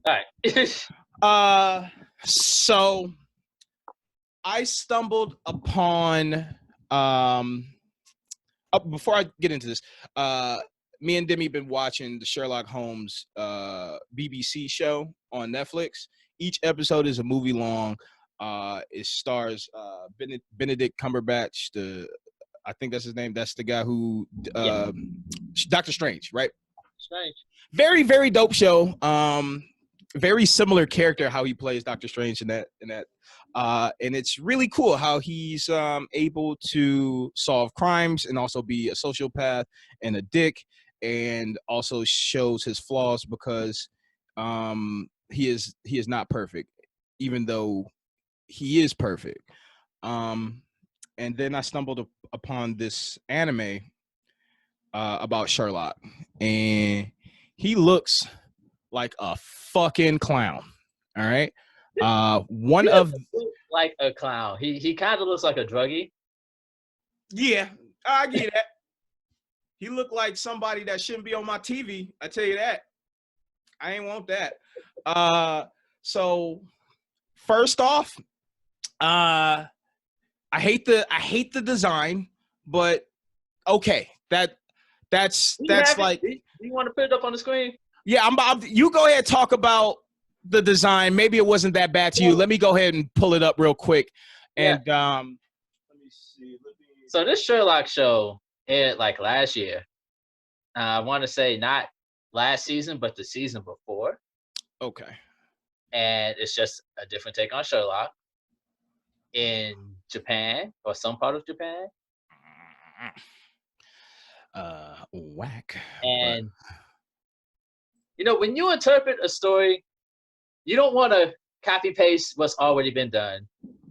All right. So I stumbled upon before I get into this, me and Demi been watching the Sherlock Holmes BBC show on Netflix. Each episode is a movie long. It stars Benedict Cumberbatch. I think that's his name. That's the guy who Doctor Strange, right? Strange. Very, very dope show. Very similar character how he plays Doctor Strange in that. And it's really cool how he's able to solve crimes and also be a sociopath and a dick, and also shows his flaws because he is not perfect, even though he is perfect. And then I stumbled upon this anime about Sherlock, and he looks like a fucking clown. All right. One of like a clown. He kind of looks like a druggie. Yeah, I get that. He looked like somebody that shouldn't be on my TV. I tell you that. I ain't want that. So first off, I hate the design, but okay, that's like. Do you want to put it up on the screen? Yeah, you go ahead and talk about the design. Maybe it wasn't that bad to you. Let me go ahead and pull it up real quick. And let me see. So this Sherlock show aired like last year. I want to say not last season, but the season before. Okay. And it's just a different take on Sherlock in Japan or some part of Japan. Whack. And when you interpret a story, you don't want to copy paste what's already been done.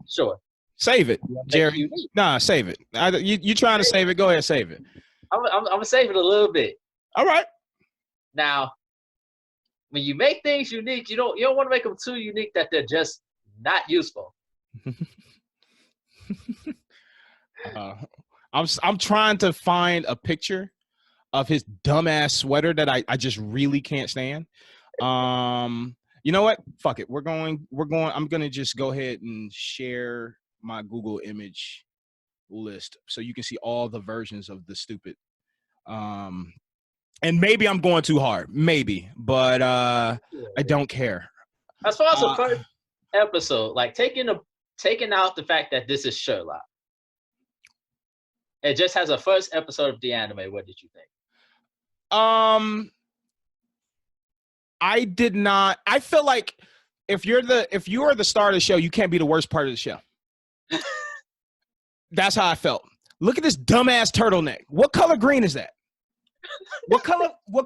Sure. Save it, Jerry. Nah, save it. You trying to save it? Go ahead, save it. I'm gonna save it a little bit. All right. Now, when you make things unique, you don't want to make them too unique that they're just not useful. I'm trying to find a picture of his dumbass sweater that I just really can't stand. You know what? Fuck it. We're going. I'm gonna just go ahead and share my Google image list so you can see all the versions of the stupid. And maybe I'm going too hard, maybe, but I don't care. As far as the first episode, like taking out the fact that this is Sherlock, it just has a first episode of the anime. What did you think? I did not. I feel like if you are the star of the show, you can't be the worst part of the show. That's how I felt. Look at this dumbass turtleneck. What color green is that? What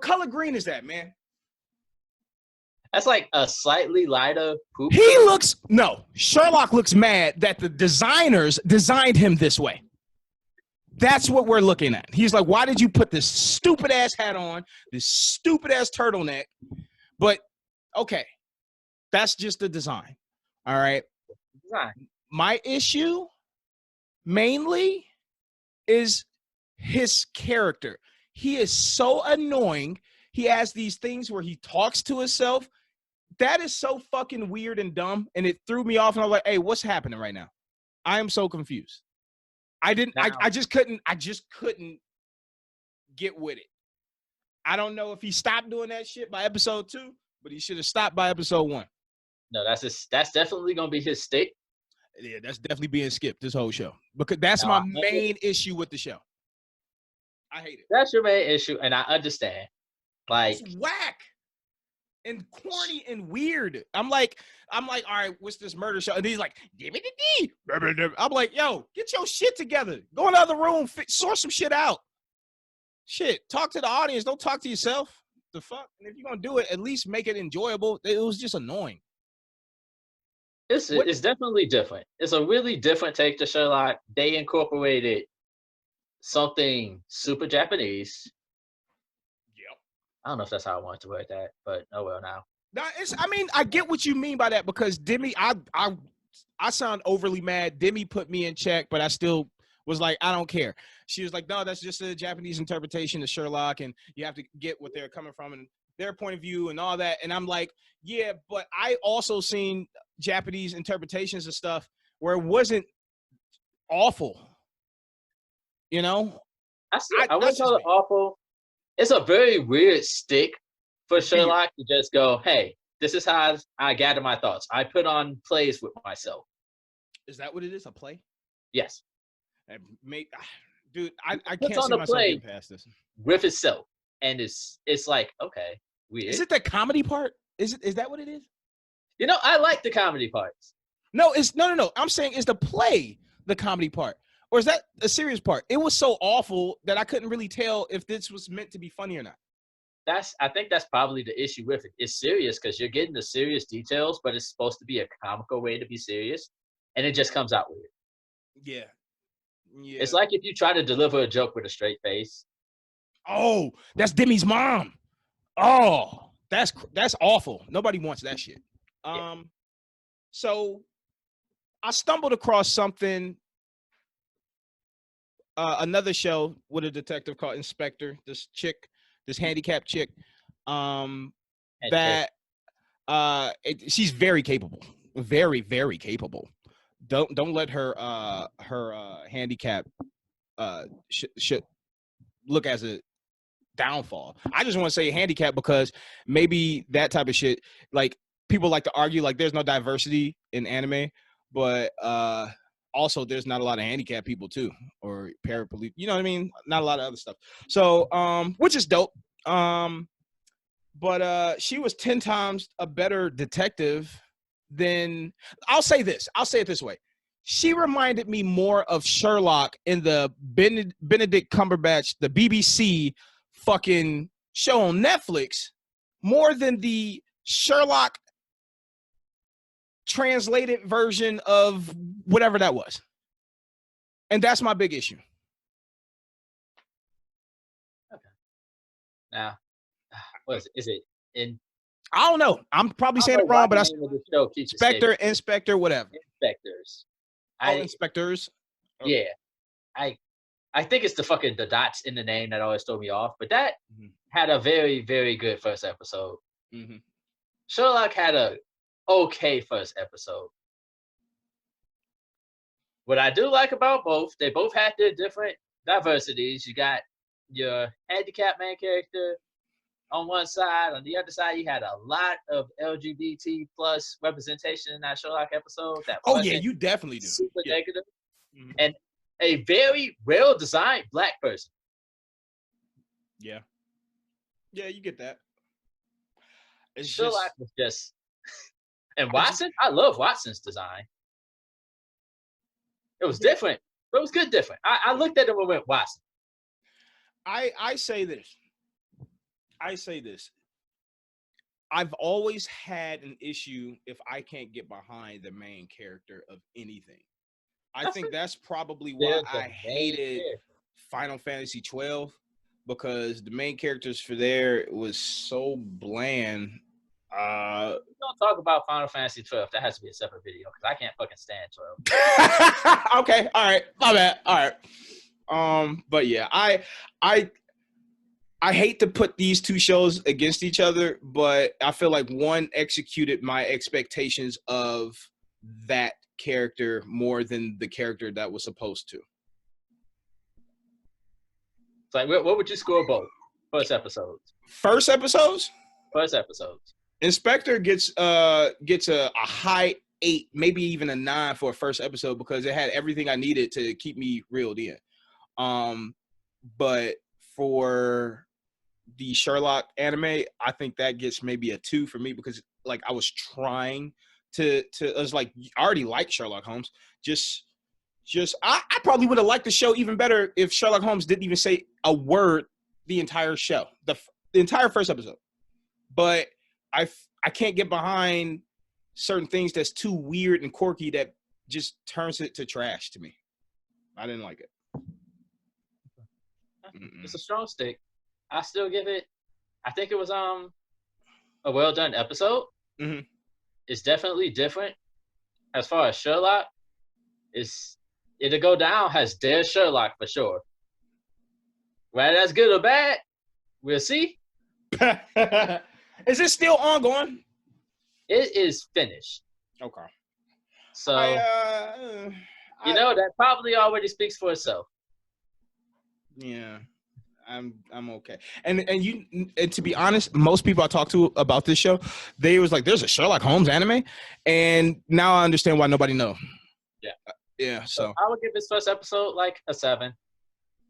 color green is that, man? That's like a slightly lighter poop. Sherlock looks mad that the designers designed him this way. That's what we're looking at. He's like, why did you put this stupid ass hat on, this stupid ass turtleneck? But okay, that's just the design. All right. Design. My issue mainly is his character. He is so annoying. He has these things where he talks to himself. That is so fucking weird and dumb. And it threw me off. And I was like, hey, what's happening right now? I am so confused. I just couldn't get with it. I don't know if he stopped doing that shit by episode 2, but he should have stopped by episode 1. No, that's definitely gonna be his stick. Yeah, that's definitely being skipped this whole show because that's my main issue with the show. I hate it. That's your main issue, and I understand. Like, it's whack and corny and weird. I'm like, all right, what's this murder show? And he's like, give me the D. I'm like, yo, get your shit together. Go in the other room, sort some shit out. Shit, talk to the audience. Don't talk to yourself. The fuck? And if you're gonna do it, at least make it enjoyable. It was just annoying. It's definitely different. It's a really different take to Sherlock. They incorporated something super Japanese. Yep. I don't know if that's how I wanted to word that, but oh well now. No, I get what you mean by that because Demi, I sound overly mad. Demi put me in check, but I still was like, I don't care. She was like, no, that's just a Japanese interpretation of Sherlock, and you have to get what they're coming from. And their point of view and all that. And I'm like, yeah, but I also seen Japanese interpretations of stuff where it wasn't awful. You know, I wouldn't call it awful. It's a very weird stick for Sherlock to just go, hey, this is how I gather my thoughts. I put on plays with myself. Is that what it is? A play? Yes. Dude, I can't see myself getting past this. With itself. And it's like, okay, weird. Is it the comedy part? Is that what it is? You know, I like the comedy parts. No, it's no. I'm saying is the play the comedy part? Or is that a serious part? It was so awful that I couldn't really tell if this was meant to be funny or not. I think that's probably the issue with it. It's serious because you're getting the serious details, but it's supposed to be a comical way to be serious, and it just comes out weird. Yeah. It's like if you try to deliver a joke with a straight face. Oh, that's Demi's mom. Oh, that's awful. Nobody wants that shit. So I stumbled across something. Another show with a detective called Inspector. This handicapped chick, she's very capable, very, very capable. Don't let her handicap should look as a downfall. I just want to say handicap because maybe that type of shit, like people like to argue like there's no diversity in anime, but also there's not a lot of handicapped people too, or paraplegic, you know what I mean? Not a lot of other stuff. So which is dope. But she was 10 times a better detective than, I'll say it this way. She reminded me more of Sherlock in the Benedict Cumberbatch, the BBC fucking show on Netflix, more than the Sherlock translated version of whatever that was. And that's my big issue. Okay. Now, what is it? Is it in? I don't know. I'm probably saying it wrong, but Inspector, whatever. Inspectors. Inspectors. Yeah. I think it's the dots in the name that always throw me off, but that had a very, very good first episode. Mm-hmm. Sherlock had a okay first episode. What I do like about both, they both had their different diversities. You got your handicapped main character on one side. On the other side, you had a lot of LGBT plus representation in that Sherlock episode. You definitely do. Super negative. Mm-hmm. And a very well-designed black person. Yeah. Yeah, you get that. Sherlock was just... And Watson, I love Watson's design. It was different. But it was good different. I looked at him and went, Watson. I say this. I've always had an issue if I can't get behind the main character of anything. I think that's probably why I hated Final Fantasy 12, because the main characters for there was so bland. We don't talk about Final Fantasy 12. That has to be a separate video because I can't fucking stand 12. Okay, all right, my bad. All right. But yeah, I hate to put these two shows against each other, but I feel like one executed my expectations of that character more than the character that was supposed to. It's like, what would you score both? First episodes. Inspector gets a high 8, maybe even a 9 for a first episode because it had everything I needed to keep me reeled in. But for the Sherlock anime, I think that gets maybe a 2 for me because like I was trying to I was like, I already like Sherlock Holmes. I probably would have liked the show even better if Sherlock Holmes didn't even say a word the entire show, the entire first episode. But I can't get behind certain things that's too weird and quirky that just turns it to trash to me. I didn't like it. It's a strong stick. I still give it. I think it was a well done episode. Mm-hmm. It's definitely different. As far as Sherlock, it'll go down as their Sherlock for sure. Whether that's good or bad, we'll see. Is it still ongoing? It is finished. Okay. So that probably already speaks for itself. Yeah. I'm okay. And to be honest, most people I talk to about this show, they was like, "There's a Sherlock Holmes anime," and now I understand why nobody know. Yeah. Yeah. So I would give this first episode like a 7.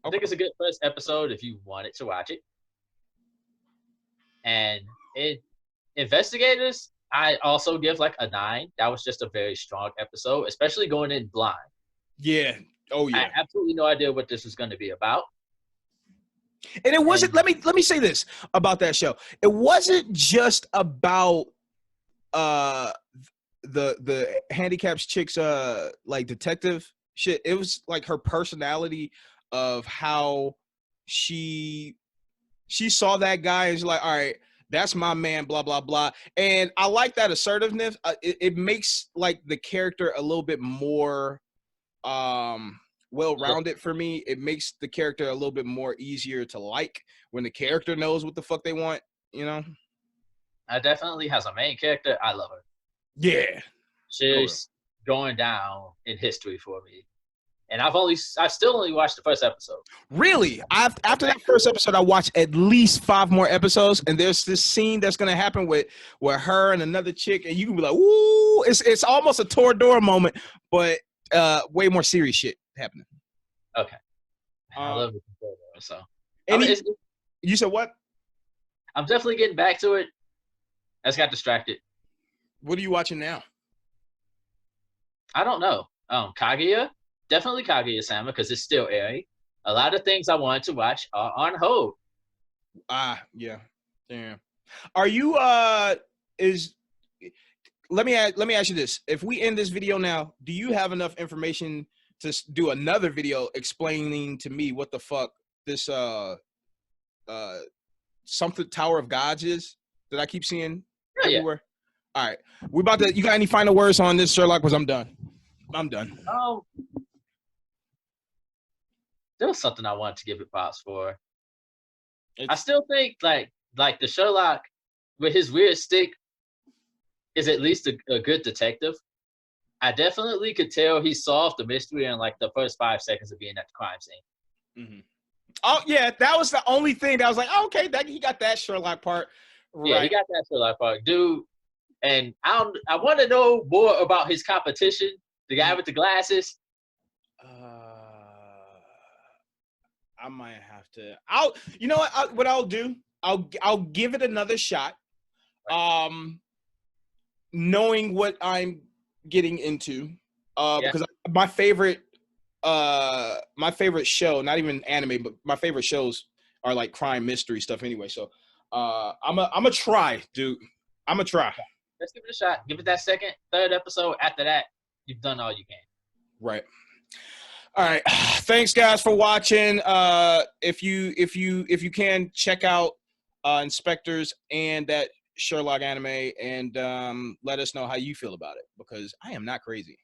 I think it's a good first episode if you wanted to watch it. And Investigators, I also give like a 9. That was just a very strong episode, especially going in blind. Yeah. Oh yeah. I had absolutely no idea what this was going to be about. And it wasn't. Let me say this about that show. It wasn't just about the handicaps chick's like detective shit. It was like her personality of how she saw that guy and she's like, all right, that's my man, blah blah blah. And I like that assertiveness. It makes like the character a little bit more well-rounded for me. It makes the character a little bit more easier to like when the character knows what the fuck they want, I definitely has a main character. I love her. Yeah. She's going down in history for me. And I've still only watched the first episode. Really? After that first episode, I watched at least 5 more episodes, and there's this scene that's gonna happen with her and another chick, and you can be like, "Ooh!" It's almost a Toradora moment, but way more serious shit happening. Okay. I love it. So. You said what? I'm definitely getting back to it. I just got distracted. What are you watching now? I don't know. Kaguya. Definitely Kaguya-sama because it's still airing. A lot of things I wanted to watch are on hold. Yeah. Damn. Are you let me ask you this. If we end this video now, do you have enough information to do another video explaining to me what the fuck this something Tower of Gods is that I keep seeing everywhere? Yeah. All right. You got any final words on this, Sherlock? Because I'm done. There was something I wanted to give it props for. I still think like the Sherlock with his weird stick is at least a good detective. I definitely could tell he solved the mystery in like the first 5 seconds of being at the crime scene. Mm-hmm. Oh yeah, that was the only thing that I was like, oh, okay, he got that Sherlock part. Right. Yeah, he got that Sherlock part, dude. And I want to know more about his competition, the guy with the glasses. I might have to. You know what? What I'll do? I'll give it another shot. Knowing what I'm getting into, because my favorite show, not even anime, but my favorite shows are like crime mystery stuff anyway. So, I'm a try, dude. I'm a try. Let's give it a shot. Give it that second, third episode. After that, you've done all you can. Right. All right. Thanks, guys, for watching. If you can check out Inspectors and that Sherlock anime, and let us know how you feel about it, because I am not crazy.